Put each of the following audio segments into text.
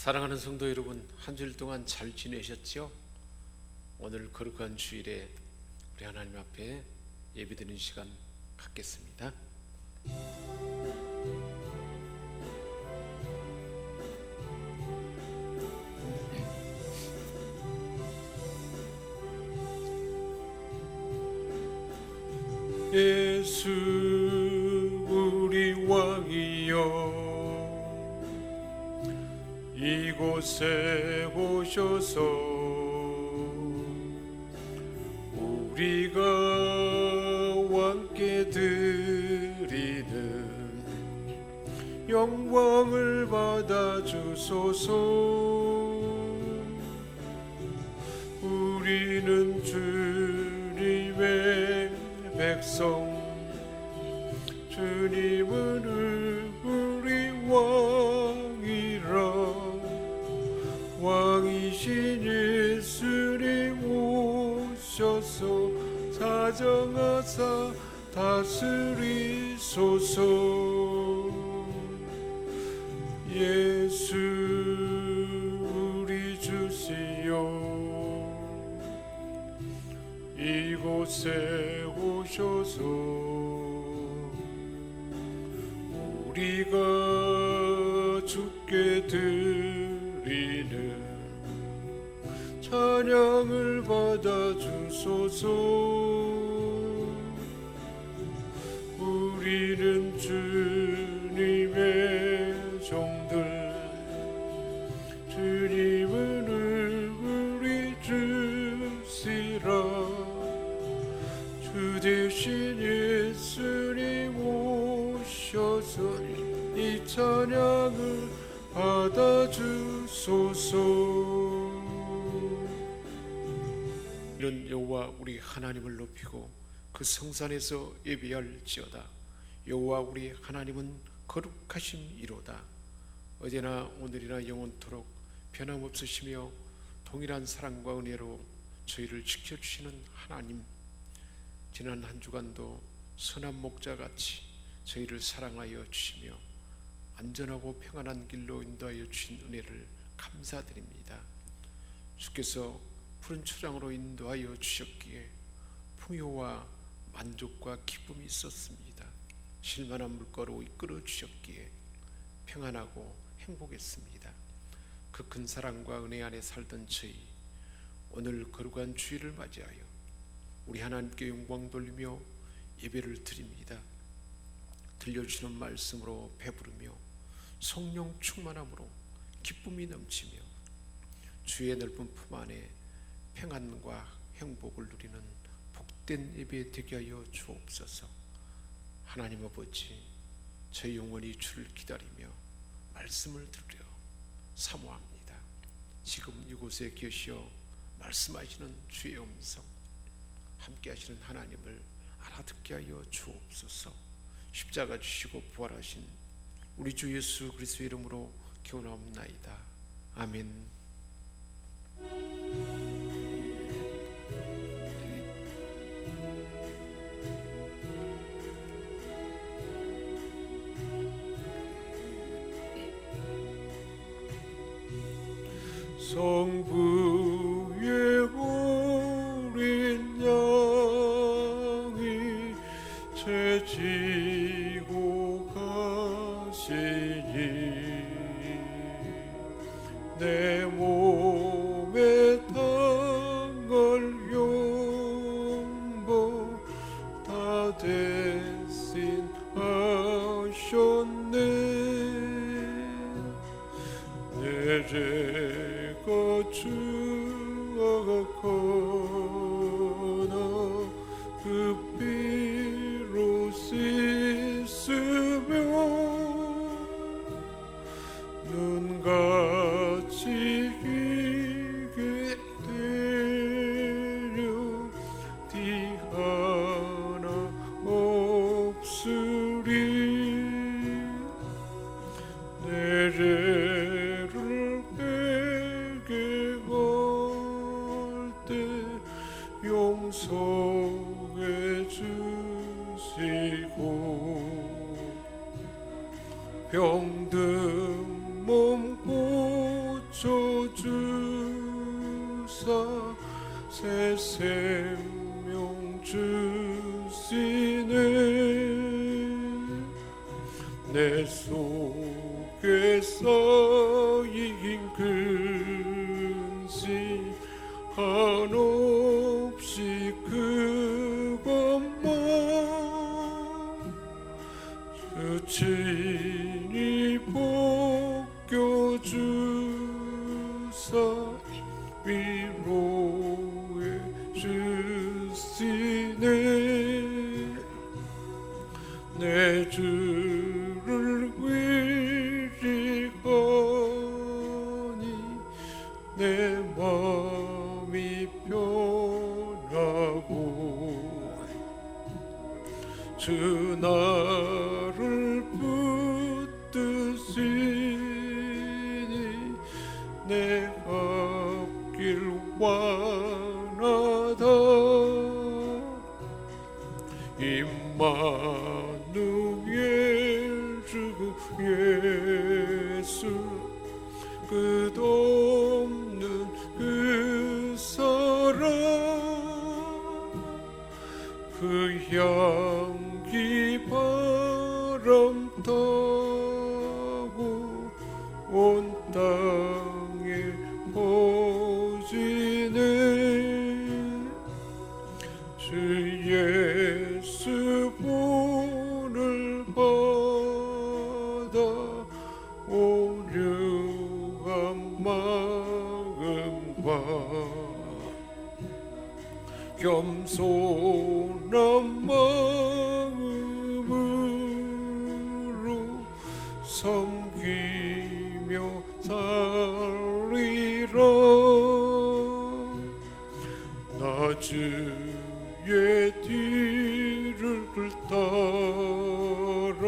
사랑하는 성도 여러분, 한 주일 동안 잘 지내셨죠? 오늘 거룩한 주일에 우리 하나님 앞에 예배드리는 시간 갖겠습니다. 예수 우리 왕이여, 이곳에 오셔서 우리가 왕께 드리는 영광을 받아 주소서. 우리는 주님의 백성, 주님은 우리 왕이라. 왕이신 예수님 오셔서 사정하사 다스리소서. 예수 우리 주시여, 이곳에 오셔서 우리가 주께 드리는 찬양을 받아 주소서. 우리는 주님의 종들, 주님은 우리 주시라. 주 대신 예수님 오셔서 이 찬양을 받아 주소서. 이는 여호와 우리 하나님을 높이고 그 성산에서 예배할지어다. 여호와 우리 하나님은 거룩하심이로다. 어제나 오늘이나 영원토록 변함없으시며 동일한 사랑과 은혜로 저희를 지켜주시는 하나님, 지난 한 주간도 선한 목자같이 저희를 사랑하여 주시며 안전하고 평안한 길로 인도하여 주신 은혜를 감사드립니다. 주께서 푸른 초장으로 인도하여 주셨기에 풍요와 만족과 기쁨이 있었습니다. 실만한 물가로 이끌어 주셨기에 평안하고 행복했습니다. 그 큰 사랑과 은혜 안에 살던 저희, 오늘 거룩한 주일을 맞이하여 우리 하나님께 영광 돌리며 예배를 드립니다. 들려주시는 말씀으로 배부르며 성령 충만함으로 기쁨이 넘치며 주의 넓은 품 안에 평안과 행복을 누리는 복된 예배 되게 하여 주옵소서. 하나님 아버지, 저희 영원히 주를 기다리며 말씀을 들으려 사모합니다. 지금 이곳에 계시어 말씀하시는 주의 음성, 함께 하시는 하나님을 알아듣게 하여 주옵소서. 십자가 주시고 부활하신 우리 주 예수 그리스도의 이름으로 기원하옵나이다. 아멘. 성부의 어린 양이 죄 지고 가시니 내 몸에 당할 용보 다 대신하셨네. 내 죄가 추악하나 그 피로 씻으며 눈같이 희게 되려 티 하나 없으리. 내 죄를 회개할 때 용서해 주시고 병든 몸 고쳐 새 생명 주시네. 내 속에 쌓인 근심 한없이 그것만 주 친히 벗겨주사 위로해 주시네. 내 주를 위리하니 내 마음이 편하고 주 나를 붙드시니 내 앞길 완하다. 임마누엘 주 예수 끝없는 그 사랑 그 향기 바람 타고 온 땅에 퍼지네. 주 예수 본을 받아 오류한 마음과 겸손한 마음으로 섬기며 살리라. 나 주의 뒤를 따라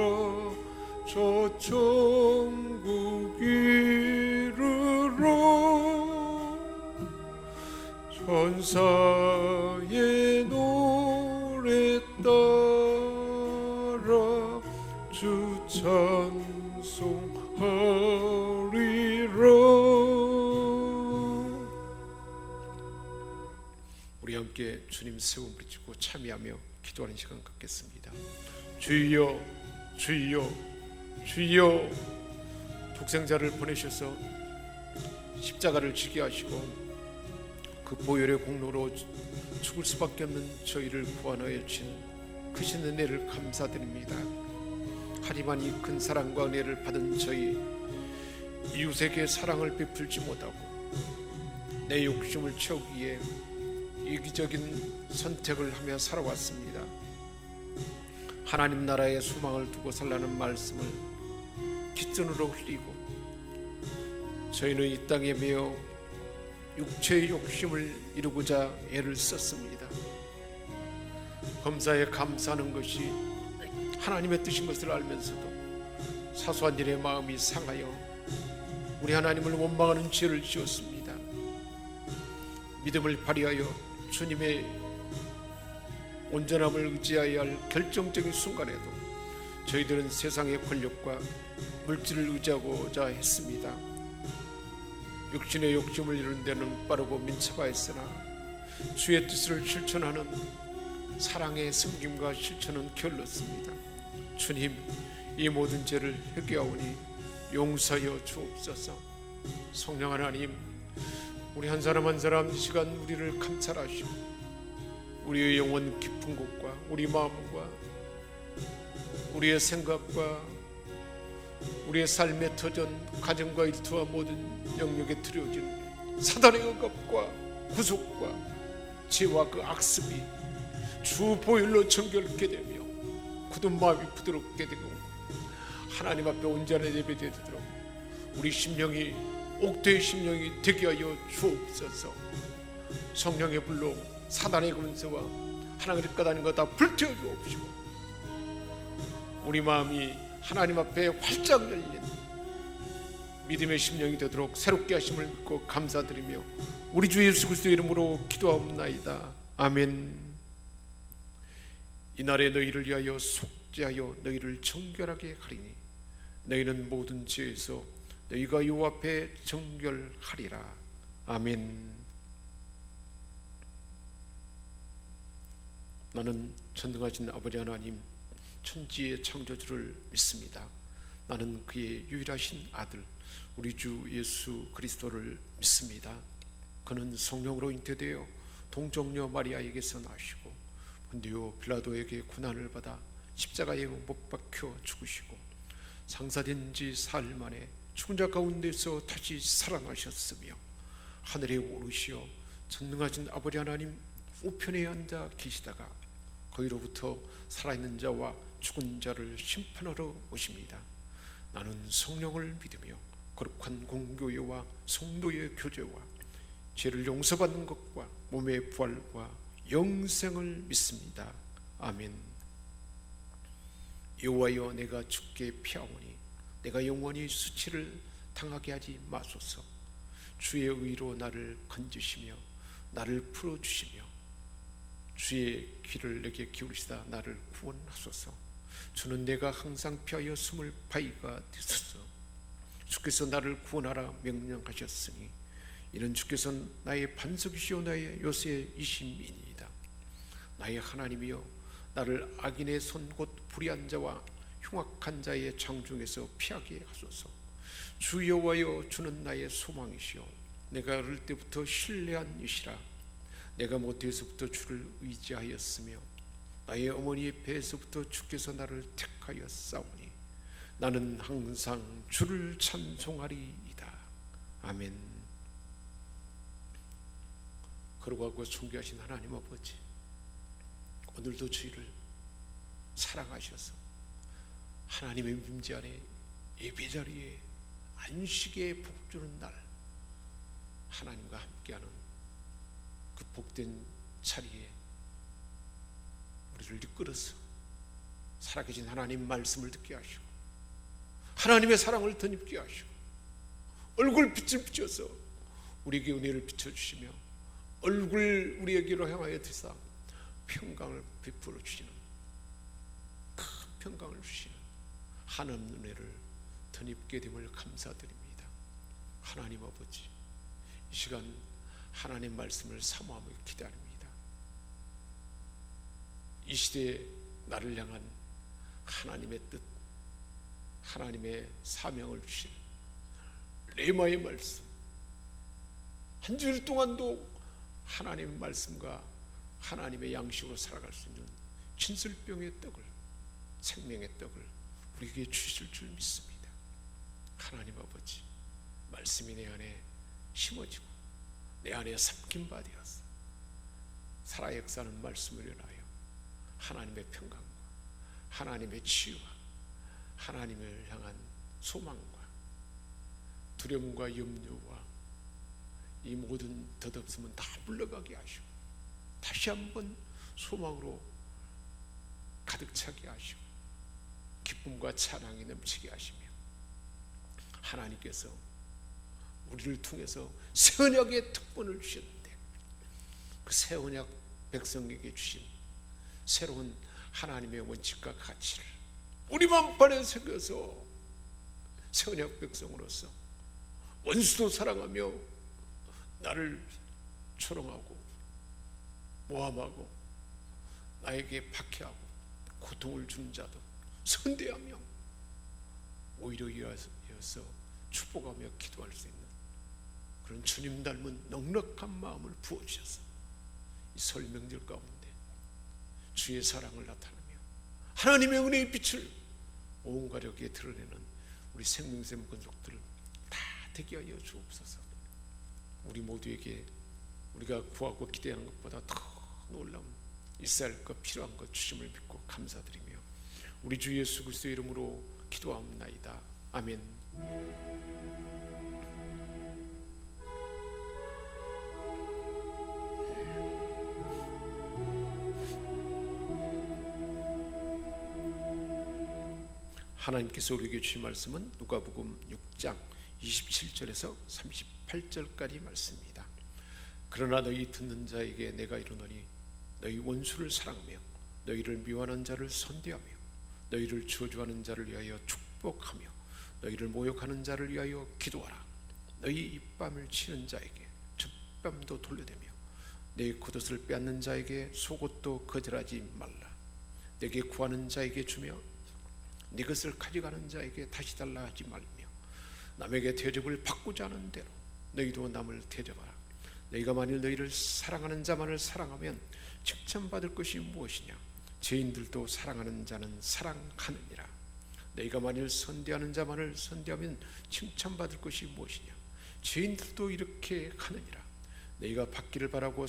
저 천국 이르러 천사의 노래 따라 주 찬송하리라. 우리 함께 주님 세움 부르짖고 참여하며 기도하는 시간 갖겠습니다. 주여 주여 주여. 독생자를 보내셔서 십자가를 지게 하시고 그 보혈의 공로로 죽을 수밖에 없는 저희를 구원하여 주신 크신 은혜를 감사드립니다. 하지만 이 큰 사랑과 은혜를 받은 저희 이웃에게 사랑을 베풀지 못하고 내 욕심을 채우기 위해 이기적인 선택을 하며 살아왔습니다. 하나님 나라의 소망을 두고 살라는 말씀을 깃전으로 흘리고 저희는 이 땅에 매여 육체의 욕심을 이루고자 애를 썼습니다. 범사에 감사하는 것이 하나님의 뜻인 것을 알면서도 사소한 일에 마음이 상하여 우리 하나님을 원망하는 죄를 지었습니다. 믿음을 발휘하여 주님의 온전함을 의지해야 할 결정적인 순간에도 저희들은 세상의 권력과 물질을 의지하고자 했습니다. 육신의 욕심을 이루는 데는 빠르고 민첩하였으나 주의 뜻을 실천하는 사랑의 섬김과 실천은 게을렀습니다. 주님, 이 모든 죄를 회개하오니 용서하여 주옵소서. 성령 하나님, 우리 한 사람 한 사람 이 시간 우리를 감찰하시고 우리의 영혼 깊은 곳과 우리 마음과 우리의 생각과 우리의 삶의 터전, 가정과 일터와 모든 영역에 들여진 사단의 억압과 구속과 죄와 그 악습이 주 보혈로 정결케 되며 굳은 마음이 부드럽게 되고 하나님 앞에 온전한 예배되도록 우리 심령이 옥대의 심령이 되게 하여 주옵소서. 성령의 불로 사단의 권세와 하나님의 까다는 것 다 불태워 주옵시고 우리 마음이 하나님 앞에 활짝 열린 믿음의 심령이 되도록 새롭게 하심을 믿고 감사드리며 우리 주 예수 그리스도의 이름으로 기도하옵나이다. 아멘. 이날에 너희를 위하여 속죄하여 너희를 정결하게 하리니 너희는 모든 죄에서 너희가 여호와 앞에 정결하리라. 아멘. 나는 전능하신 아버지 하나님, 천지의 창조주를 믿습니다. 나는 그의 유일하신 아들 우리 주 예수 그리스도를 믿습니다. 그는 성령으로 잉태되어 동정녀 마리아에게서 나시고 본디오 빌라도에게 고난을 받아 십자가에 못 박혀 죽으시고 장사된 지 사흘 만에 죽은 자 가운데서 다시 살아나셨으며 하늘에 오르시어 전능하신 아버지 하나님 우편에 앉아 계시다가 거기로부터 살아있는 자와 죽은 자를 심판하러 오십니다. 나는 성령을 믿으며 거룩한 공교회와 성도의 교제와 죄를 용서받는 것과 몸의 부활과 영생을 믿습니다. 아멘. 여호와여, 내가 주께 피하오니 내가 영원히 수치를 당하게 하지 마소서. 주의 의로 나를 건지시며 나를 풀어주시며 주의 귀를 내게 기울이시다 나를 구원하소서. 주는 내가 항상 피하여 숨을 바위가 되소서. 주께서 나를 구원하라 명령하셨으니 이는 주께서 나의 반석이시오 나의 요새이심이니이다. 나의 하나님이여, 나를 악인의 손 곧 불의한 자와 흉악한 자의 장중에서 피하게 하소서. 주 여호와여, 주는 나의 소망이시오 내가 어릴 때부터 신뢰한 이시라. 내가 모태에서부터 주를 의지하였으며 나의 어머니의 배에서부터 주께서 나를 택하여 싸우니 나는 항상 주를 찬송하리이다. 아멘. 거룩하고 존귀하신 하나님 아버지, 오늘도 저희를 사랑하셔서 하나님의 임재 안에 예배자리에 안식에 복주는 날 하나님과 함께하는 그 복된 자리에 우리를 이끌어서 살아계신 하나님 말씀을 듣게 하시고 하나님의 사랑을 덧입게 하시고 얼굴 빛을 비춰서 우리에게 은혜를 비춰주시며 얼굴 우리에게로 향하여 드사 평강을 베풀어 주시는, 큰 평강을 주시는 하나님 은혜를 덧입게 됨을 감사드립니다. 하나님 아버지, 이 시간 하나님 말씀을 사모하며 기다립니다. 이 시대에 나를 향한 하나님의 뜻, 하나님의 사명을 주신 레마의 말씀, 한 주일 동안도 하나님의 말씀과 하나님의 양식으로 살아갈 수 있는 진설병의 떡을, 생명의 떡을 우리에게 주실 줄 믿습니다. 하나님 아버지, 말씀이 내 안에 심어지고 내 안에 삼킨 바 되어서 살아 역사하는 말씀을 인하여 하나님의 평강과 하나님의 치유와 하나님을 향한 소망과 두려움과 염려와 이 모든 덧없음은 다 물러가게 하시고 다시 한번 소망으로 가득 차게 하시고 기쁨과 찬양이 넘치게 하시며 하나님께서 우리를 통해서 새 언약의 특권을 주셨는데 그 새 언약 백성에게 주신 새로운 하나님의 원칙과 가치를 우리 만판에 새겨서 새 언약 백성으로서 원수도 사랑하며 나를 조롱하고 모함하고 나에게 박해하고 고통을 주는 자도 선대하며 오히려 이어서 축복하며 기도할 수 있는 그런 주님 닮은 넉넉한 마음을 부어주셔서 이 설 명절 가운데 주의 사랑을 나타내며 하나님의 은혜의 빛을 온 가족에 드러내는 우리 생명샘 건속들을 다 되게 하여 주옵소서. 우리 모두에게 우리가 구하고 기대하는 것보다 더 놀라운 있어야 할 것, 필요한 것 주심을 믿고 감사드리며 우리 주 예수 그리스도의 이름으로 기도하옵나이다. 아멘. 하나님께서 우리에게 주신 말씀은 누가복음 6장 27절에서 38절까지 말씀입니다. 그러나 너희 듣는 자에게 내가 이르노니 너희 원수를 사랑하며 너희를 미워하는 자를 선대하며 너희를 저주하는 자를 위하여 축복하며 너희를 모욕하는 자를 위하여 기도하라. 너희 입밤을 치는 자에게 젖밤도 돌려대며 내 겉옷을 빼앗는 자에게 속옷도 거절하지 말라. 내게 구하는 자에게 주며 네 것을 가져가는 자에게 다시 달라 하지 말며 남에게 대접을 받고자 하는 대로 너희도 남을 대접하라. 너희가 만일 너희를 사랑하는 자만을 사랑하면 칭찬받을 것이 무엇이냐? 죄인들도 사랑하는 자는 사랑하느니라. 너희가 만일 선대하는 자만을 선대하면 칭찬받을 것이 무엇이냐? 죄인들도 이렇게 하느니라. 너희가 받기를 바라고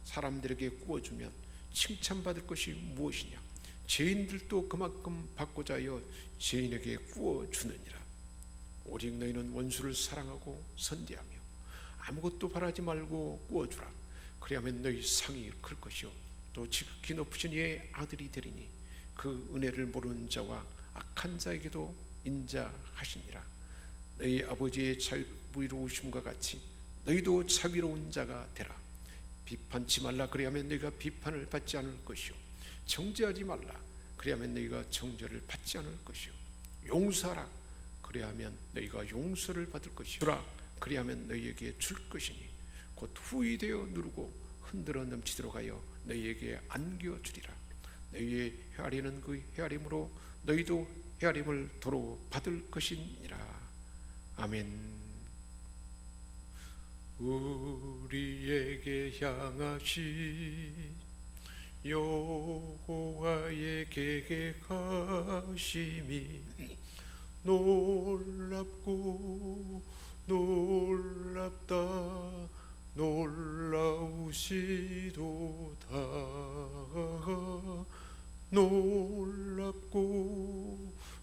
사람들에게 구워주면 칭찬받을 것이 무엇이냐? 죄인들도 그만큼 받고자 하여 죄인에게 구워주느니라. 오직 너희는 원수를 사랑하고 선대하며 아무것도 바라지 말고 구워주라. 그리하면 너희 상이 클 것이요 또 지극히 높으신 이의 아들이 되리니 그 은혜를 모르는 자와 악한 자에게도 인자하시니라. 너희 아버지의 자비로우심과 같이 너희도 자비로운 자가 되라. 비판치 말라. 그리하면 너희가 비판을 받지 않을 것이요 정죄하지 말라. 그리하면 너희가 정죄를 받지 않을 것이요 용서하라. 그리하면 너희가 용서를 받을 것이요 주라. 그리하면 너희에게 줄 것이니 곧 후히 되어 누르고 흔들어 넘치도록 하여 너희에게 안겨주리라. 너희의 헤아리는 그 헤아림으로 너희도 헤아림을 도로 받을 것이니라. 아멘. 우리에게 향하신 여호와의 계획하심이 놀랍고 놀랍다. 놀라우시도다. 놀랍고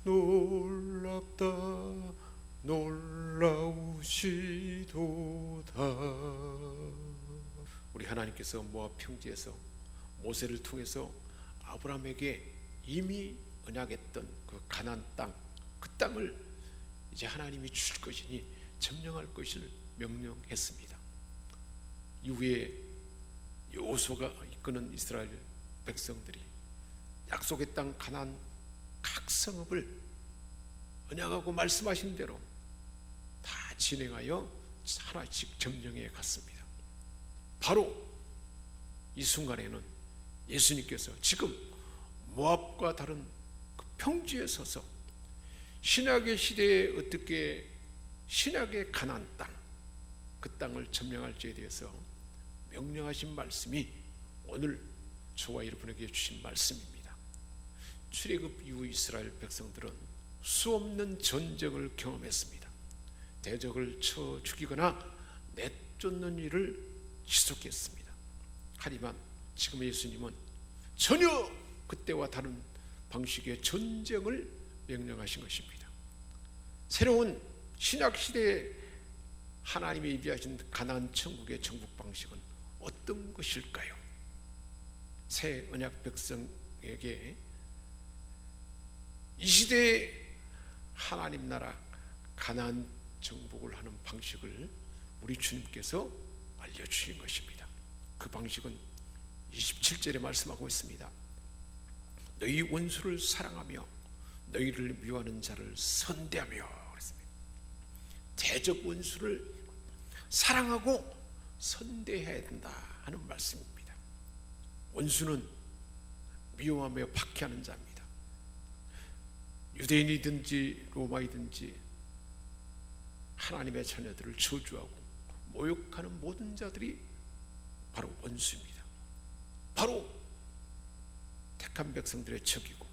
놀랍다. 놀라우시도다. 우리 하나님께서 모압 평지에서 모세를 통해서 아브라함에게 이미 언약했던 그 가나안 땅, 그 땅을 이제 하나님이 줄 것이니 점령할 것을 명령했습니다. 이후에 여호수아가 이끄는 이스라엘 백성들이 약속의 땅 가나안 각 성읍을 언약하고 말씀하신 대로 다 진행하여 하나씩 점령해 갔습니다. 바로 이 순간에는 예수님께서 지금 모압과 다른 그 평지에 서서 신약의 시대에 어떻게 신약의 가나안 땅, 그 땅을 점령할지에 대해서 명령하신 말씀이 오늘 저와 여러분에게 주신 말씀입니다. 출애굽 이후 이스라엘 백성들은 수없는 전쟁을 경험했습니다. 대적을 쳐 죽이거나 내쫓는 일을 지속했습니다. 하지만 지금 예수님은 전혀 그때와 다른 방식의 전쟁을 명령하신 것입니다. 새로운 신약 시대에 하나님이 예비하신 가나안 천국의 정복 방식은 어떤 것일까요? 새 언약 백성에게 이 시대에 하나님 나라 가나안 정복을 하는 방식을 우리 주님께서 알려주신 것입니다. 그 방식은 27절에 말씀하고 있습니다. 너희 원수를 사랑하며 너희를 미워하는 자를 선대하며. 대적 원수를 사랑하고 선대해야 된다 하는 말씀입니다. 원수는 미워하며 박해하는 자입니다. 유대인이든지 로마이든지 하나님의 자녀들을 저주하고 모욕하는 모든 자들이 바로 원수입니다. 바로 택한 백성들의 적이고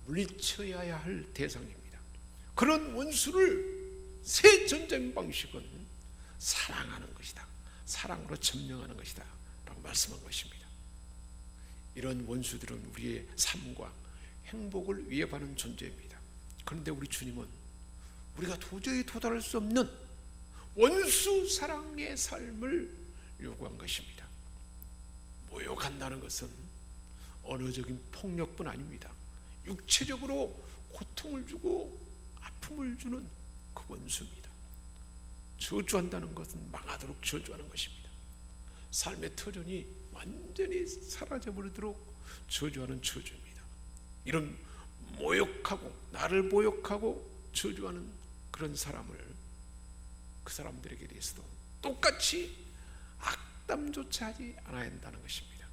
물리쳐야 할 대상입니다. 그런 원수를 새 전쟁 방식은 사랑하는 것이다. 사랑으로 점령하는 것이다 라고 말씀한 것입니다. 이런 원수들은 우리의 삶과 행복을 위협하는 존재입니다. 그런데 우리 주님은 우리가 도저히 도달할 수 없는 원수 사랑의 삶을 요구한 것입니다. 모욕한다는 것은 언어적인 폭력뿐 아닙니다. 육체적으로 고통을 주고 아픔을 주는 그 원수입니다. 저주한다는 것은 망하도록 저주하는 것입니다. 삶의 터전이 완전히 사라져버리도록 저주하는 저주입니다. 이런 모욕하고 나를 모욕하고 저주하는 그런 사람을 그 사람들에게 대해서도 똑같이 악담조차 하지 않아야 한다는 것입니다.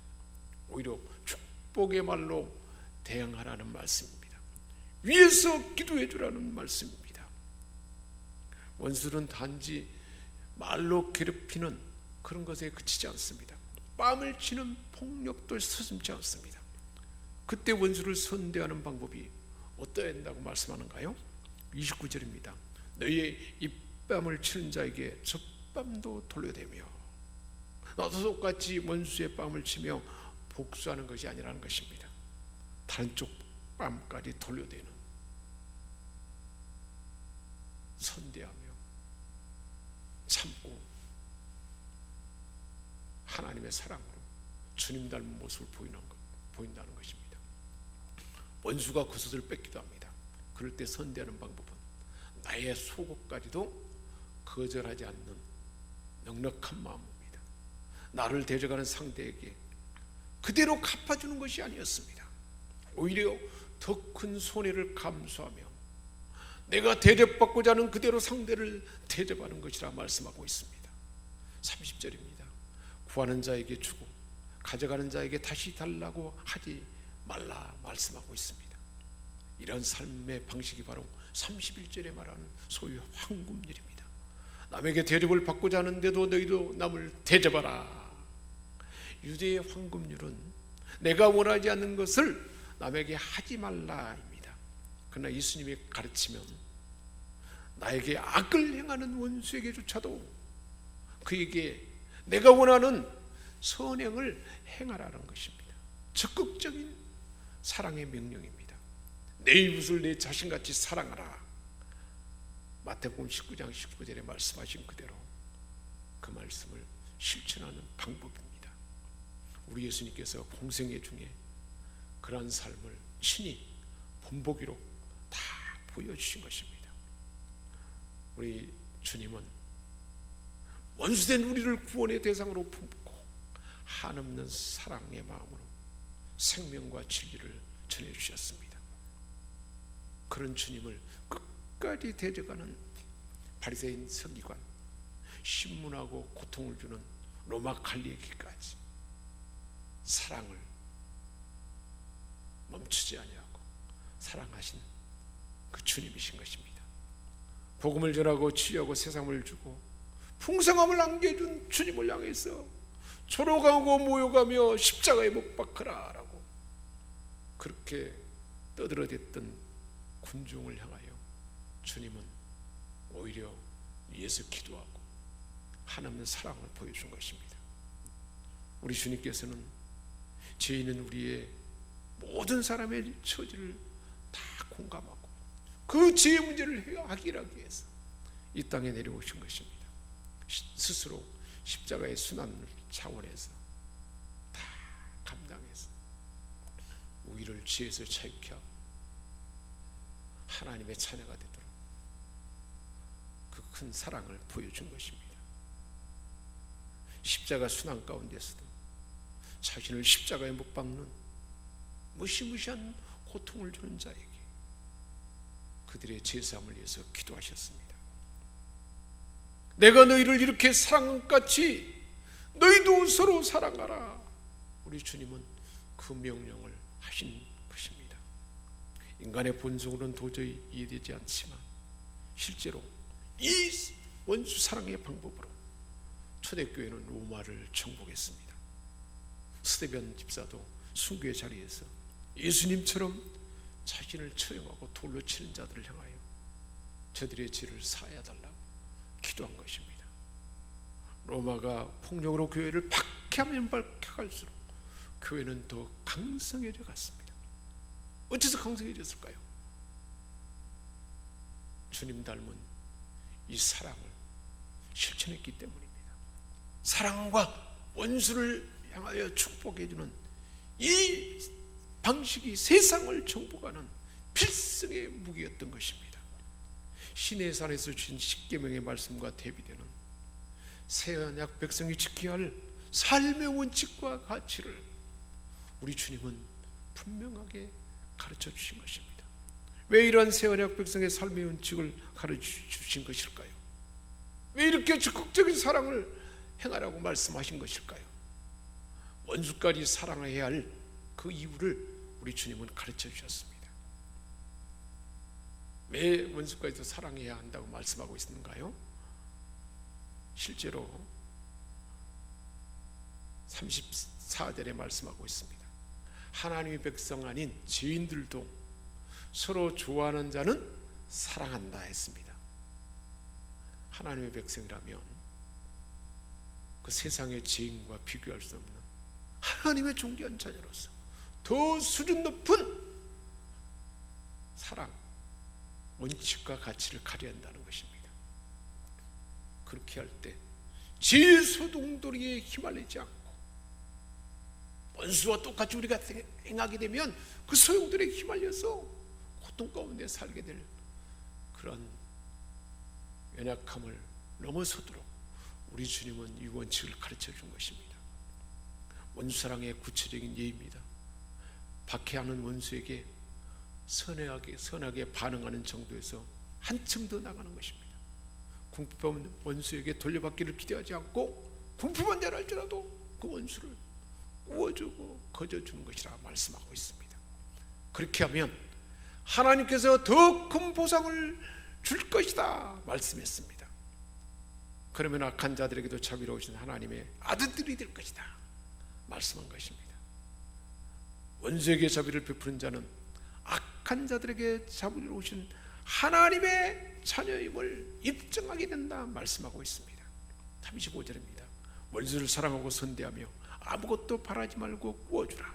오히려 축복의 말로 대응하라는 말씀입니다. 위에서 기도해 주라는 말씀입니다. 원수는 단지 말로 괴롭히는 그런 것에 그치지 않습니다. 뺨을 치는 폭력도 서슴지 않습니다. 그때 원수를 선대하는 방법이 어떠해야 한다고 말씀하는가요? 29절입니다. 너희의 입뺨을 치는 자에게 젖뺨도 돌려대며 나도 똑같이 원수의 뺨을 치며 복수하는 것이 아니라는 것입니다. 다른 쪽 뺨까지 돌려대는, 선대하며 참고 하나님의 사랑으로 주님 닮은 모습을 보인다는 것입니다. 원수가 그것을 뺏기도 합니다. 그럴 때 선대하는 방법은 나의 속옷까지도 거절하지 않는 넉넉한 마음입니다. 나를 데려가는 상대에게 그대로 갚아주는 것이 아니었습니다. 오히려 더 큰 손해를 감수하며 내가 대접받고자 하는 그대로 상대를 대접하는 것이라 말씀하고 있습니다. 30절입니다. 구하는 자에게 주고 가져가는 자에게 다시 달라고 하지 말라 말씀하고 있습니다. 이런 삶의 방식이 바로 31절에 말하는 소위 황금률입니다. 남에게 대접을 받고자 하는데도 너희도 남을 대접하라. 유대의 황금률은 내가 원하지 않는 것을 남에게 하지 말라입니다. 그러나 예수님의 가르치면 나에게 악을 행하는 원수에게조차도 그에게 내가 원하는 선행을 행하라는 것입니다. 적극적인 사랑의 명령입니다. 내 이웃을 내 자신같이 사랑하라. 마태복음 19장 19절에 말씀하신 그대로 그 말씀을 실천하는 방법입니다. 우리 예수님께서 공생애 중에 그러한 삶을 친히 본보기로 다 보여주신 것입니다. 우리 주님은 원수된 우리를 구원의 대상으로 품고 한없는 사랑의 마음으로 생명과 진리를 전해주셨습니다. 그런 주님을 끝까지 대적하는 바리새인 서기관, 신문하고 고통을 주는 로마 갈리에게까지 사랑을 멈추지 아니하고 사랑하신 그 주님이신 것입니다. 복음을 전하고 치유하고 세상을 주고 풍성함을 안겨준 주님을 향해서 졸어가고 모여가며 십자가에 못 박으라 라고 그렇게 떠들어댔던 군중을 향하여 주님은 오히려 위에서 기도하고 한없는 사랑을 보여준 것입니다. 우리 주님께서는 죄 있는 우리의 모든 사람의 처지를 다 공감하고 그 죄의 문제를 해결하기 위해서 이 땅에 내려오신 것입니다. 스스로 십자가의 순환 차원에서 다 감당해서 우리를 죄에서 자유케 하고 하나님의 자녀가 되도록 그 큰 사랑을 보여준 것입니다. 십자가 순환 가운데서도 자신을 십자가에 못 박는 무시무시한 고통을 주는 자에게 그들의 죄사함을 위해서 기도하셨습니다. 내가 너희를 이렇게 사랑한 같이 너희도 서로 사랑하라. 우리 주님은 그 명령을 하신 것입니다. 인간의 본성으로는 도저히 이해되지 않지만 실제로 이 원수 사랑의 방법으로 초대교회는 로마를 정복했습니다. 스데반 집사도 순교의 자리에서 예수님처럼 자신을 처형하고 돌로 치는 자들을 향하여 저들의 죄를 사하여 달라고 기도한 것입니다. 로마가 폭력으로 교회를 박해하면 박해갈수록 교회는 더 강성해져 갔습니다. 어째서 강성해졌을까요? 주님 닮은 이 사랑을 실천했기 때문입니다. 사랑과 원수를 향하여 축복해주는 이 방식이 세상을 정복하는 필승의 무기였던 것입니다. 시내산에서 주신 십계명의 말씀과 대비되는 새언약 백성이 지켜야 할 삶의 원칙과 가치를 우리 주님은 분명하게 가르쳐 주신 것입니다. 왜 이러한 새언약 백성의 삶의 원칙을 가르쳐 주신 것일까요? 왜 이렇게 적극적인 사랑을 행하라고 말씀하신 것일까요? 원수까지 사랑해야 할 그 이유를 우리 주님은 가르쳐 주셨습니다. 왜 원수까지도 사랑해야 한다고 말씀하고 있는가요? 실제로 34절에 말씀하고 있습니다. 하나님의 백성 아닌 죄인들도 서로 좋아하는 자는 사랑한다 했습니다. 하나님의 백성이라면 그 세상의 죄인과 비교할 수 없는 하나님의 존귀한 자녀로서 더 수준 높은 사랑, 원칙과 가치를 가려한다는 것입니다. 그렇게 할 때 죄의 소동돌이에 휘말리지 않고 원수와 똑같이 우리가 행하게 되면 그 소용돌이에 휘말려서 고통 가운데 살게 될 그런 연약함을 넘어서도록 우리 주님은 이 원칙을 가르쳐 준 것입니다. 원수사랑의 구체적인 예입니다. 박해하는 원수에게 선하게 반응하는 정도에서 한층 더 나가는 것입니다. 궁핍한 원수에게 돌려받기를 기대하지 않고 궁핍한 자라 할지라도 그 원수를 구워주고 거저주는 것이라 말씀하고 있습니다. 그렇게 하면 하나님께서 더 큰 보상을 줄 것이다 말씀했습니다. 그러면 악한 자들에게도 자비로우신 하나님의 아들들이 될 것이다 말씀한 것입니다. 원수에게 자비를 베푸는 자는 악한 자들에게 자비로우신 하나님의 자녀임을 입증하게 된다 말씀하고 있습니다. 35절입니다. 원수를 사랑하고 선대하며 아무것도 바라지 말고 구워주라.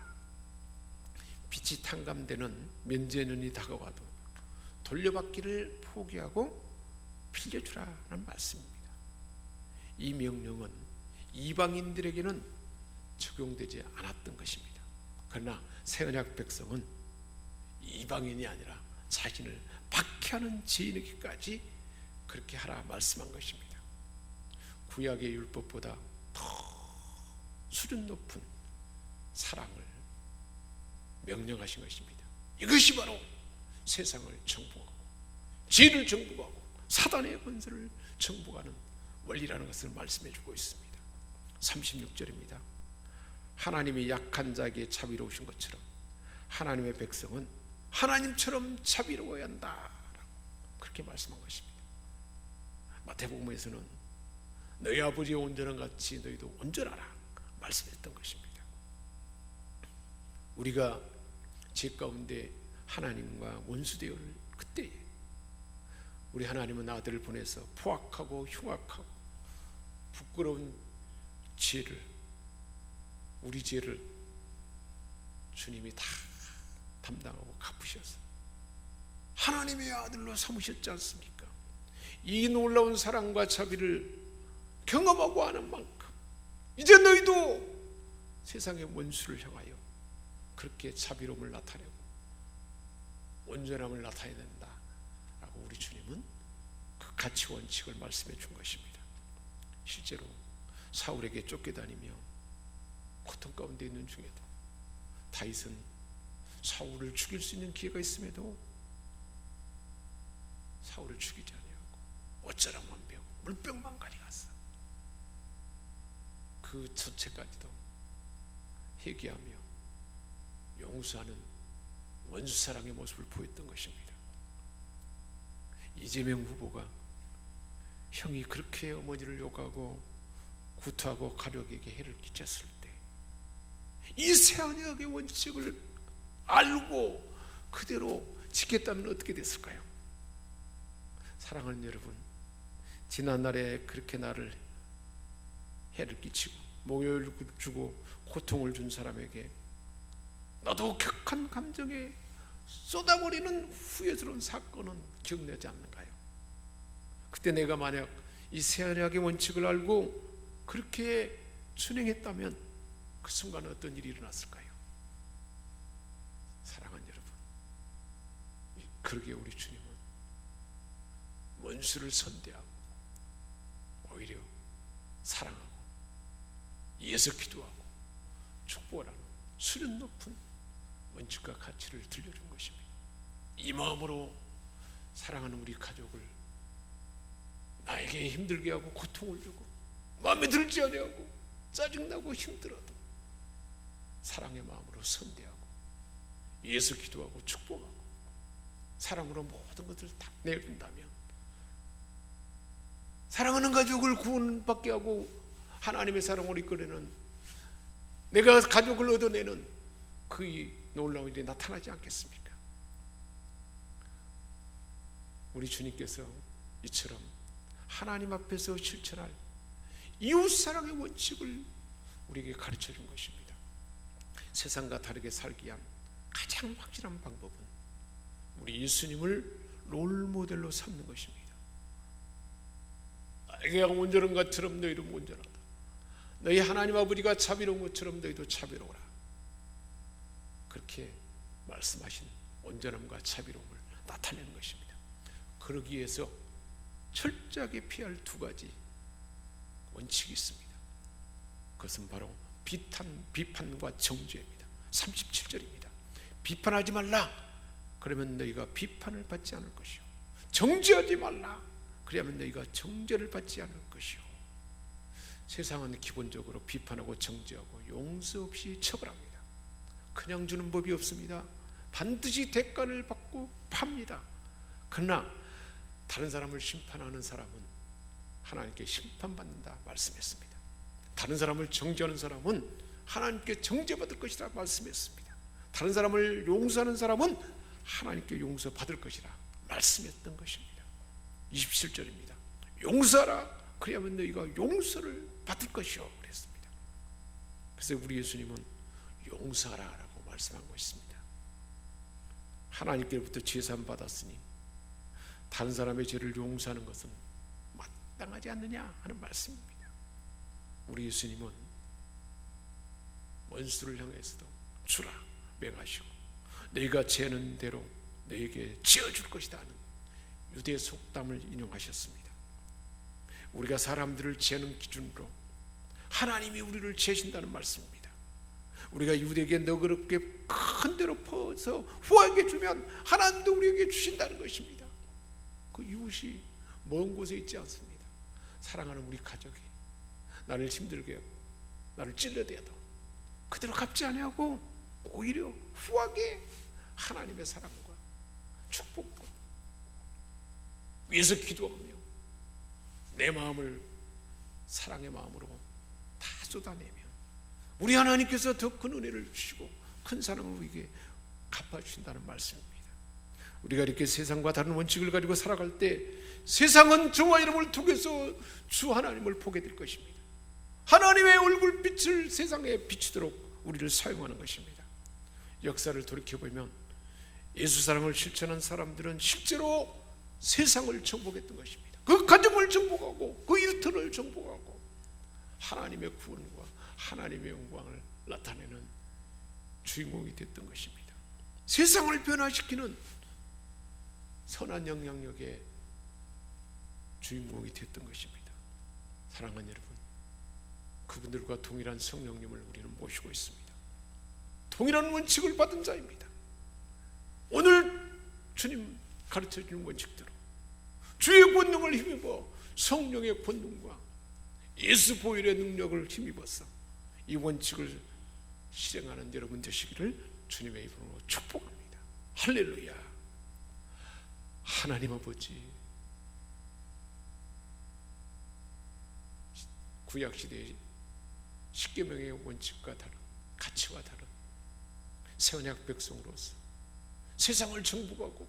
빛이 탕감되는 면죄의 눈이 다가와도 돌려받기를 포기하고 빌려주라는 말씀입니다. 이 명령은 이방인들에게는 적용되지 않았던 것입니다. 그러나 새언약 백성은 이방인이 아니라 자신을 박해하는 죄인에게까지 그렇게 하라 말씀한 것입니다. 구약의 율법보다 더 수준 높은 사랑을 명령하신 것입니다. 이것이 바로 세상을 정복하고 죄를 정복하고 사단의 권세를 정복하는 원리라는 것을 말씀해 주고 있습니다. 36절입니다. 하나님이 약한 자에게 자비로우신 것처럼 하나님의 백성은 하나님처럼 자비로워야 한다 그렇게 말씀한 것입니다. 마태복음에서는 너희 아버지의 온전한 같이 너희도 온전하라 말씀했던 것입니다. 우리가 죄 가운데 하나님과 원수되어 그때에 우리 하나님은 아들을 보내서 포악하고 흉악하고 부끄러운 죄를, 우리 죄를 주님이 다 담당하고 갚으셔서 하나님의 아들로 삼으셨지 않습니까? 이 놀라운 사랑과 자비를 경험하고 하는 만큼 이제 너희도 세상의 원수를 향하여 그렇게 자비로움을 나타내고 온전함을 나타내야 된다라고 우리 주님은 그 가치 원칙을 말씀해 준 것입니다. 실제로 사울에게 쫓겨다니며 고통 가운데 있는 중에도 다윗은 사울을 죽일 수 있는 기회가 있음에도 사울을 죽이지 아니하고 어쩌라만 배우고 물병만 가져갔어. 그 처체까지도 회개하며 용서하는 원수사랑의 모습을 보였던 것입니다. 이재명 후보가 형이 그렇게 어머니를 욕하고 구토하고 가족에게 해를 끼쳤을 때 이 새언약의 원칙을 알고 그대로 지켰다면 어떻게 됐을까요? 사랑하는 여러분, 지난날에 그렇게 나를 해를 끼치고 모욕을 주고 고통을 준 사람에게 나도 격한 감정에 쏟아버리는 후회스러운 사건은 기억나지 않는가요? 그때 내가 만약 이 새언약의 원칙을 알고 그렇게 순행했다면 그 순간 어떤 일이 일어났을까요? 사랑하는 여러분, 그러게 우리 주님은 원수를 선대하고 오히려 사랑하고 이어서 기도하고 축복하는 수준 높은 원칙과 가치를 들려준 것입니다. 이 마음으로 사랑하는 우리 가족을 나에게 힘들게 하고 고통을 주고 마음에 들지 아니하고 짜증나고 힘들어도 사랑의 마음으로 선대하고 위에서 기도하고 축복하고 사랑으로 모든 것을 다 내준다면 사랑하는 가족을 구원받게 하고 하나님의 사랑으로 이끌어내는, 내가 가족을 얻어내는 그 놀라운 일이 나타나지 않겠습니까? 우리 주님께서 이처럼 하나님 앞에서 실천할 이웃사랑의 원칙을 우리에게 가르쳐 준 것입니다. 세상과 다르게 살기 위한 가장 확실한 방법은 우리 예수님을 롤모델로 삼는 것입니다. 내가 온전한 것처럼 너희도 온전하다. 너희 하나님 아버지가 자비로운 것처럼 너희도 자비로워라. 그렇게 말씀하신 온전함과 자비로움을 나타내는 것입니다. 그러기 위해서 철저하게 피할 두 가지 원칙이 있습니다. 그것은 바로 비판과 정죄입니다. 37절입니다. 비판하지 말라. 그러면 너희가 비판을 받지 않을 것이요. 정죄하지 말라. 그러면 너희가 정죄를 받지 않을 것이요. 세상은 기본적으로 비판하고 정죄하고 용서 없이 처벌합니다. 그냥 주는 법이 없습니다. 반드시 대가를 받고 팝니다. 그러나 다른 사람을 심판하는 사람은 하나님께 심판받는다 말씀했습니다. 다른 사람을 정죄하는 사람은 하나님께 정죄받을 것이라 말씀했습니다. 다른 사람을 용서하는 사람은 하나님께 용서받을 것이라 말씀했던 것입니다. 27절입니다. 용서하라. 그래야만 너희가 용서를 받을 것이요 그랬습니다. 그래서 우리 예수님은 용서하라라고 말씀한 것입니다. 하나님께로부터 제사함 받았으니 다른 사람의 죄를 용서하는 것은 마땅하지 않느냐 하는 말씀입니다. 우리 예수님은 원수를 향해서도 주라 맹하시고 너희가 죄는 대로 너에게 지어줄 것이다 하는 유대 속담을 인용하셨습니다. 우리가 사람들을 재는 기준으로 하나님이 우리를 재신다는 말씀입니다. 우리가 유대에게 너그럽게 큰 대로 퍼서 후하게 주면 하나님도 우리에게 주신다는 것입니다. 그 이웃이 먼 곳에 있지 않습니다. 사랑하는 우리 가족이 나를 힘들게 하고 나를 찔러대도 그대로 갚지 아니하고 오히려 후하게 하나님의 사랑과 축복과 위에서 기도하며 내 마음을 사랑의 마음으로 다 쏟아내면 우리 하나님께서 더 큰 은혜를 주시고 큰 사랑을 우리에게 갚아주신다는 말씀입니다. 우리가 이렇게 세상과 다른 원칙을 가지고 살아갈 때 세상은 저와 여러분을 통해서 주 하나님을 보게 될 것입니다. 하나님의 얼굴빛을 세상에 비추도록 우리를 사용하는 것입니다. 역사를 돌이켜보면 예수 사랑을 실천한 사람들은 실제로 세상을 정복했던 것입니다. 그 가정을 정복하고 그 일터를 정복하고 하나님의 구원과 하나님의 영광을 나타내는 주인공이 됐던 것입니다. 세상을 변화시키는 선한 영향력의 주인공이 됐던 것입니다. 사랑하는 여러분, 그분들과 동일한 성령님을 우리는 모시고 있습니다. 동일한 원칙을 받은 자입니다. 오늘 주님 가르쳐주는 원칙대로 주의 권능을 힘입어 성령의 권능과 예수 보혈의 능력을 힘입어서 이 원칙을 실행하는 여러분 되시기를 주님의 이름으로 축복합니다. 할렐루야. 하나님 아버지, 구약시대의 십계명의 원칙과 다른 가치와 다른 새언약 백성으로서 세상을 정복하고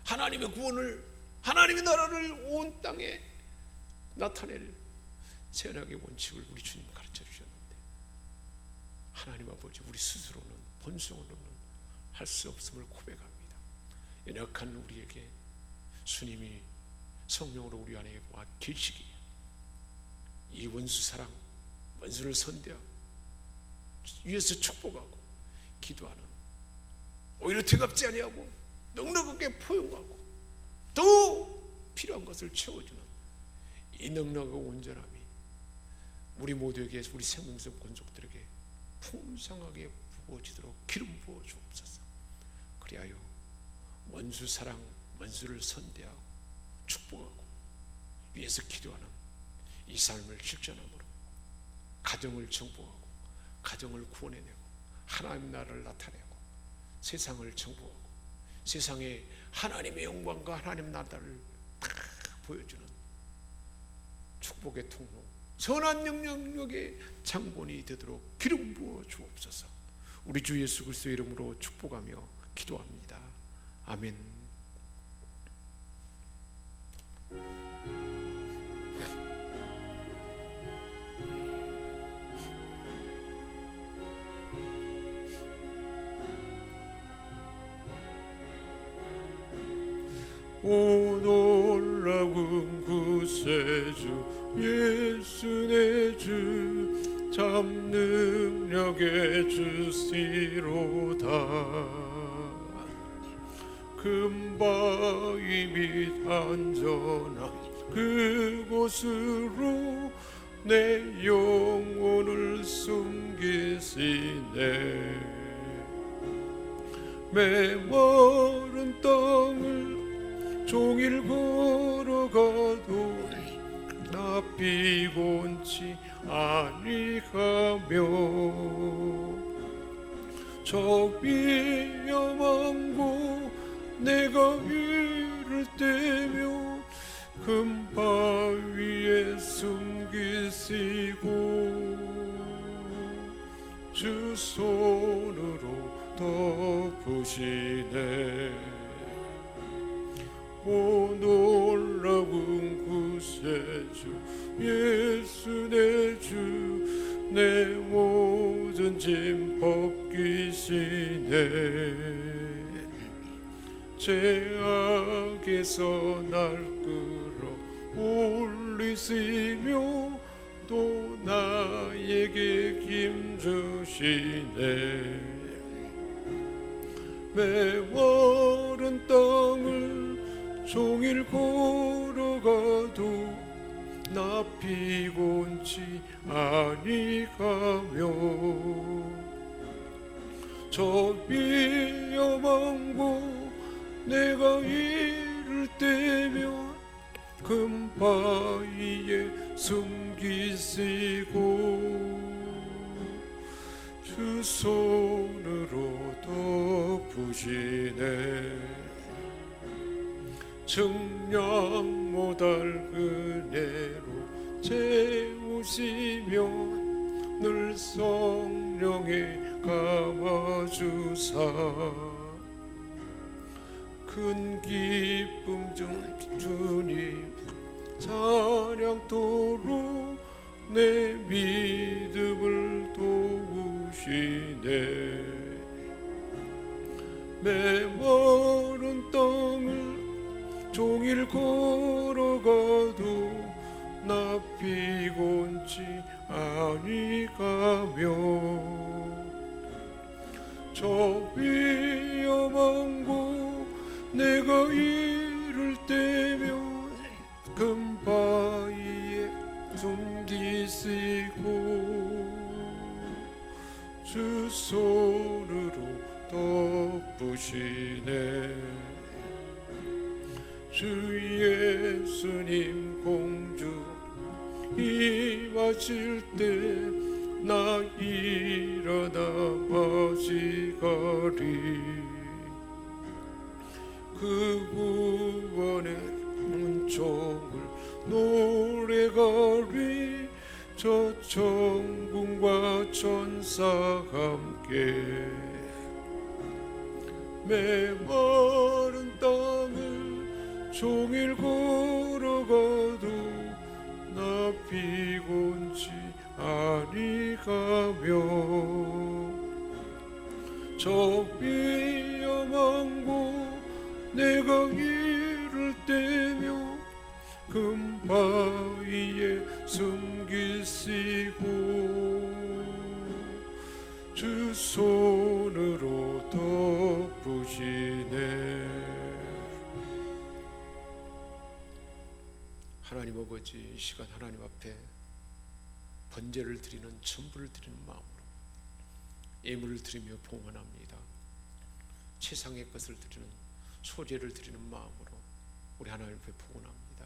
하나님의 구원을, 하나님의 나라를 온 땅에 나타낼 새언약의 원칙을 우리 주님 가르쳐 주셨는데 하나님 아버지, 우리 스스로는 본성으로는 할 수 없음을 고백합니다. 연약한 우리에게 주님이 성령으로 우리 안에 와 계시기에 이 원수 사랑, 원수를 선대하고 위에서 축복하고 기도하는, 오히려 되갚지 아니하고 넉넉하게 포용하고 더 필요한 것을 채워주는 이 넉넉하고 온전함이 우리 모두에게, 우리 생명성 권족들에게 풍성하게 부어지도록 기름 부어 주옵소서. 그리하여 원수 사랑, 원수를 선대하고 축복하고 위에서 기도하는 이 삶을 실천함으로 가정을 정복하고 가정을 구원해내고 하나님 나라를 나타내고 세상을 정복하고 세상에 하나님의 영광과 하나님 나라를 다 보여주는 축복의 통로, 선한 영향력의 장본이 되도록 기름 부어 주옵소서. 우리 주 예수 그리스도의 이름으로 축복하며 기도합니다. 아멘. 오 놀라운 구세주 예수 내 주 참 능력의 주시로다. 금바위 밑 안전한 그곳으로 내 영혼을 숨기시네. 메마른 땅을 종일 걸어가도 나 피곤치 아니하며 저 위험한 곳 내가 이를 때며 금바위에 숨기시고 주 손으로 덮으시네. 오 놀라운 구세주 예수 내 주 내 모든 짐 벗기시네. 죄악에서 날 끌어 올리시며 또 나에게 힘 주시네. 메마른 땅을 종일 걸어가도 나 피곤치 아니하며 저 위험한 곳 내가 이를 때면 금바위에 숨기시고 주 손으로 덮으시네. 증량 못할 은혜로 채우시며 늘 성령에 감아주사 큰 기쁨 중 주님 찬양토록 내 믿음을 도우시네. 메마른 땅을 종일 걸어가도 나 피곤치 아니하며 저 위험한 곳 내가 이를 때면 금바위에 숨기시고 주 손으로 덮으시네. 주 예수님 공주 임하실 때 나 일어나 맞이가리. 그 구원의 문총을 노래가리. 저 천군과 천사 함께 메마른 땅을 종일 걸어가도 나 피곤치 아니하며 저 위험한 곳 내가 이를 때며 금바위에 숨기시고 주 손으로 덮으시네. 하나님 아버지, 이 시간 하나님 앞에 번제를 드리는 천부를 드리는 마음으로 예물을 드리며 봉헌합니다. 최상의 것을 드리는 소제를 드리는 마음으로 우리 하나님 앞에 봉헌합니다.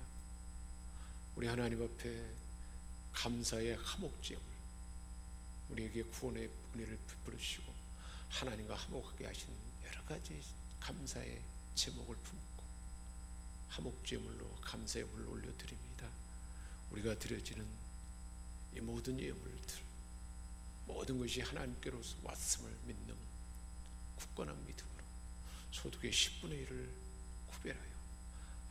우리 하나님 앞에 감사의 화목제물, 우리에게 구원의 은혜를 베풀으시고 하나님과 화목하게 하신 여러 가지 감사의 제목을 품고 화목제물로 감사의 물을 올려드립니다. 우리가 드려지는 이 모든 예물들, 모든 것이 하나님께로서 왔음을 믿는 굳건한 믿음으로 소득의 10분의 1을 구별하여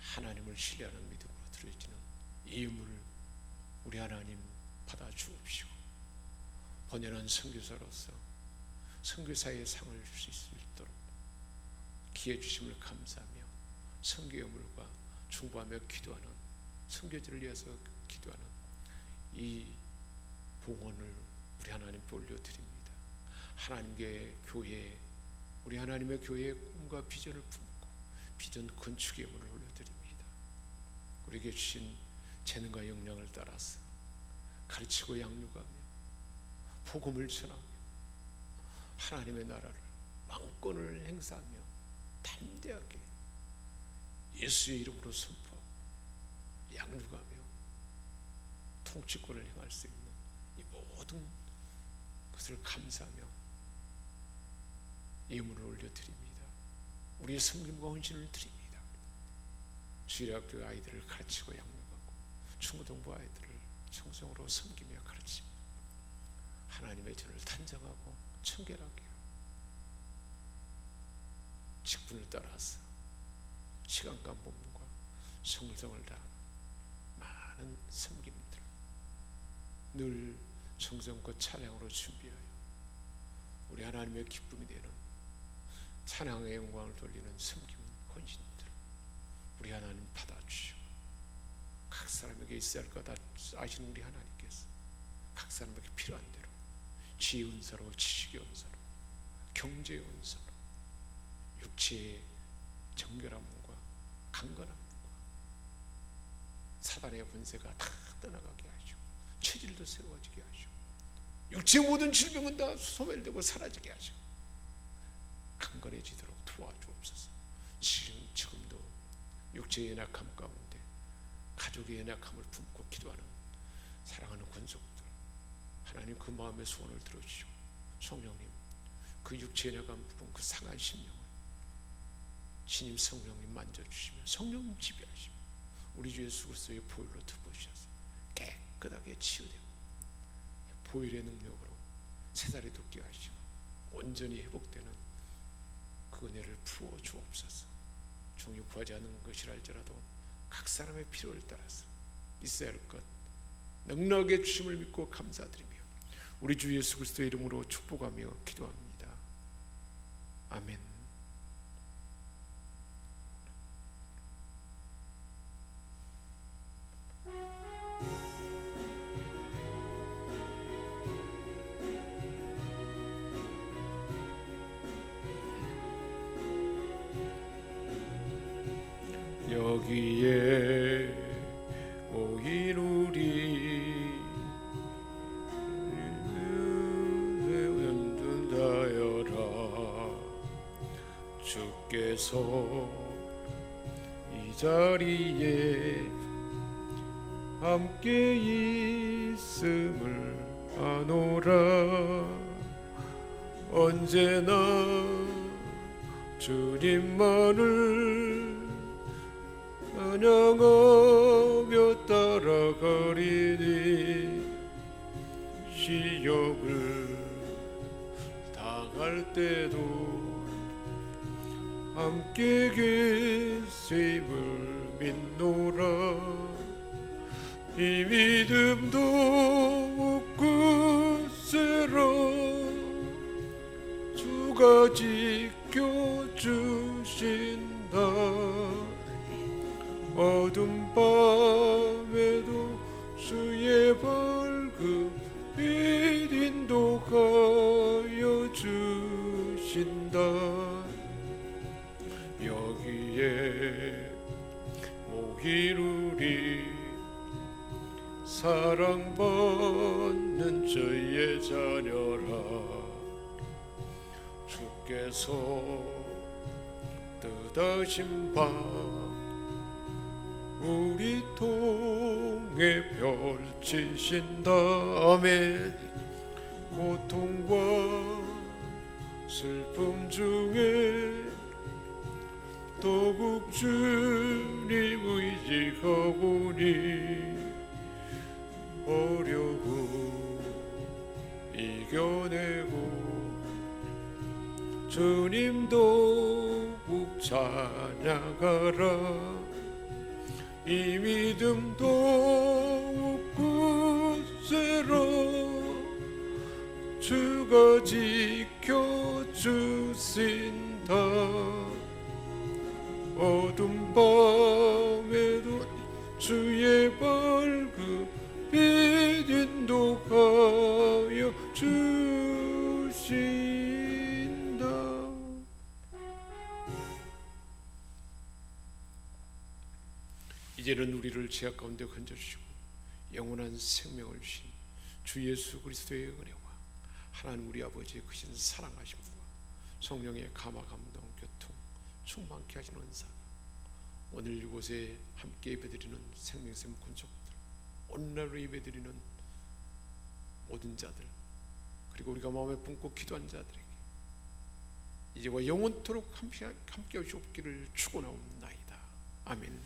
하나님을 신뢰하는 믿음으로 드려지는 이 예물을 우리 하나님 받아 주옵시고, 번연한 선교사로서 선교사의 상을 줄 수 있도록 기회 주심을 감사하며 선교 예물과 중보하며 기도하는, 선교지를 위해서 기도하는 이 봉헌을 우리 하나님께 올려드립니다. 하나님의 교회, 우리 하나님의 교회의 꿈과 비전을 품고 비전 건축 예물을 올려드립니다. 우리에게 주신 재능과 역량을 따라서 가르치고 양육하며 복음을 전하며 하나님의 나라를 왕권을 행사하며 담대하게 예수의 이름으로 선포, 양육하며 통치권을 행할 수 있는 이 모든 것을 감사하며 예물을 올려드립니다. 우리의 섬김과 헌신을 드립니다. 주일학교 아이들을 가르치고 양육하고 중고등부 아이들을 성성으로 섬기며 가르치며 하나님의 전을 탄정하고 청결하게 직분을 따라서 시간과 몸과 성성을 다하는 많은 섬김들 늘 정성과 찬양으로 준비하여 우리 하나님의 기쁨이 되는 찬양의 영광을 돌리는 섬김 헌신들 우리 하나님 받아주시고, 각 사람에게 있어야 할 것 다 아시는 우리 하나님께서 각 사람에게 필요한 대로 지혜의 은사로, 지식의 은사로, 경제의 은사로, 육체의 정결함과 강건함과 사단의 권세가 다 떠나가게 하시고 체질도 세워지게 하시고 육체의 모든 질병은 다 소멸되고 사라지게 하시고 강건해지도록 도와주옵소서. 지금도 육체의 연약함 가운데 가족의 연약함을 품고 기도하는 사랑하는 권속들 하나님 그 마음의 소원을 들어주시고, 성령님 그 육체의 연약함 부분 그 상한 심령을 신임 성령님 만져주시며 성령님 지배하시며 우리 주 예수 그리스도의 보혈로 덮으셔서 깨끗하게 치유되고 보혈의 능력으로 새살이 돋게 하시고 온전히 회복되는 그 은혜를 부어 주옵소서. 종이 구하지 않는 것이랄지라도 각 사람의 필요를 따라서 있어야 할 것 넉넉하게 주심을 믿고 감사드리며 우리 주 예수 그리스도의 이름으로 축복하며 기도합니다. 아멘. 여기에 모인 우리 연둔하여라. 주께서 이 자리에 함께 있음을 아노라. 언제나 주님만을 찬양하며 따라가리니 시험을 당할 때도 함께 계심을 믿노라. 이 믿음도 굳세라. 주가 지켜주신다. 어둠 밤에도 주의 밝음 빛 인도하여 주신다. 여기에 모인 우리 사랑받는 저의 자녀라. 주께서 뜻하신 바 우리 통해 펼치신다. 아멘. 고통과 슬픔 중에 더욱 주님 의지하오니 어려움 이겨내고 주님 더욱 찬양하라. 이 믿음 더욱 굳세라. 주가 지켜주신다. 어둠 밤에도 주의 밝은 빛 인도하여 주신다. 이제는 우리를 죄악 가운데 건져주시고 영원한 생명을 주신 주 예수 그리스도의 은혜와 하나님 우리 아버지의 크신 사랑하심과 성령의 감화 감동 교통 충만케 하시는 은사가 오늘 이곳에 함께 예배드리는 생명샘 군족들, 온라인으로 예배드리는 모든 자들, 그리고 우리가 마음에 품고 기도한 자들에게 이제와 영원토록 함께 하시옵기를 축원하옵나이다. 아멘.